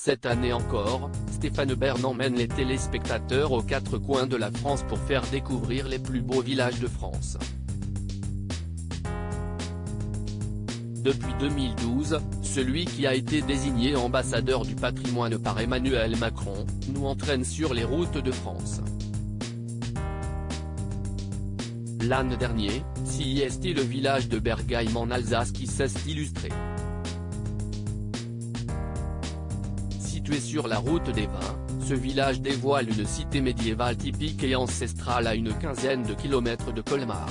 Cette année encore, Stéphane Bern emmène les téléspectateurs aux quatre coins de la France pour faire découvrir les plus beaux villages de France. Depuis 2012, celui qui a été désigné ambassadeur du patrimoine par Emmanuel Macron, nous entraîne sur les routes de France. L'an dernier, c'était le village de Bergheim en Alsace qui s'est illustré. Situé sur la route des vins, ce village dévoile une cité médiévale typique et ancestrale à une quinzaine de kilomètres de Colmar.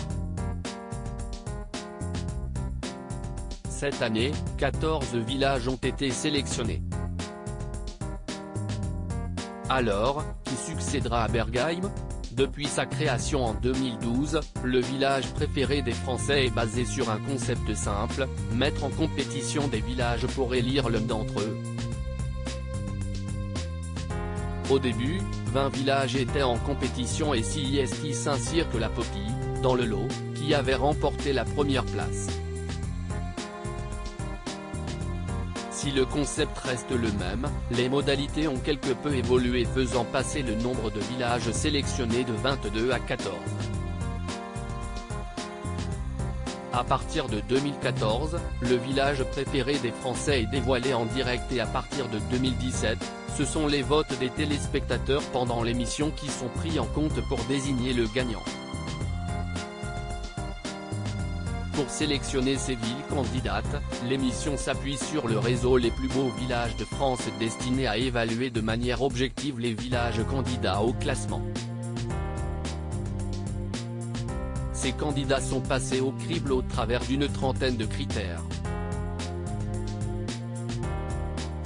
Cette année, 14 villages ont été sélectionnés. Alors, qui succédera à Bergheim ? Depuis sa création en 2012, le village préféré des Français est basé sur un concept simple, mettre en compétition des villages pour élire l'un d'entre eux. Au début, 20 villages étaient en compétition et Saint-Cyr-que-la-Popie, dans le lot, qui avait remporté la première place. Si le concept reste le même, les modalités ont quelque peu évolué faisant passer le nombre de villages sélectionnés de 22 à 14. À partir de 2014, le village préféré des Français est dévoilé en direct et à partir de 2017, ce sont les votes des téléspectateurs pendant l'émission qui sont pris en compte pour désigner le gagnant. Pour sélectionner ces villes candidates, l'émission s'appuie sur le réseau Les plus beaux villages de France destiné à évaluer de manière objective les villages candidats au classement. Ces candidats sont passés au crible au travers d'une trentaine de critères.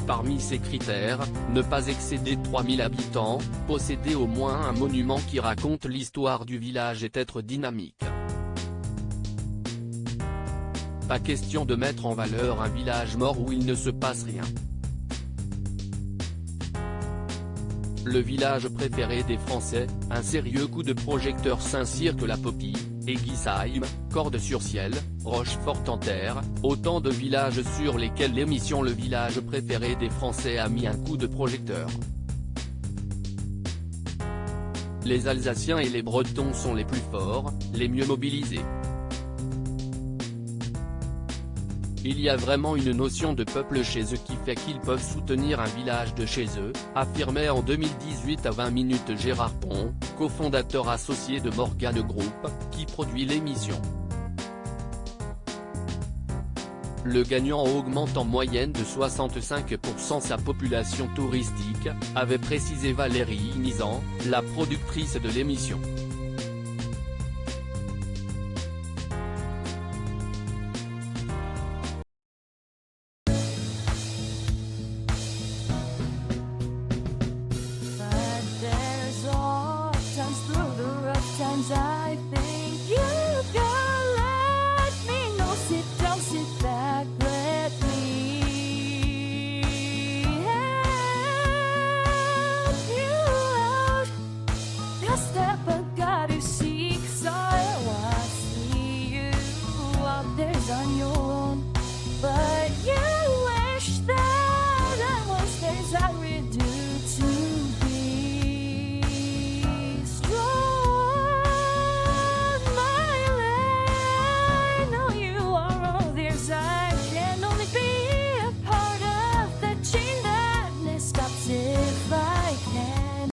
Parmi ces critères, ne pas excéder 3000 habitants, posséder au moins un monument qui raconte l'histoire du village et être dynamique. Pas question de mettre en valeur un village mort où il ne se passe rien. Le village préféré des Français, un sérieux coup de projecteur Saint-Cyr-que-la-Popie, Éguisheim, Cordes-sur-Ciel, Rochefort-en-Terre, autant de villages sur lesquels l'émission Le village préféré des Français a mis un coup de projecteur. Les Alsaciens et les Bretons sont les plus forts, les mieux mobilisés. Il y a vraiment une notion de peuple chez eux qui fait qu'ils peuvent soutenir un village de chez eux, affirmait en 2018 à 20 minutes Gérard Pont, cofondateur associé de Morgane Group, qui produit l'émission. Le gagnant augmente en moyenne de 65% sa population touristique, avait précisé Valérie Nizan, la productrice de l'émission. Times I think you got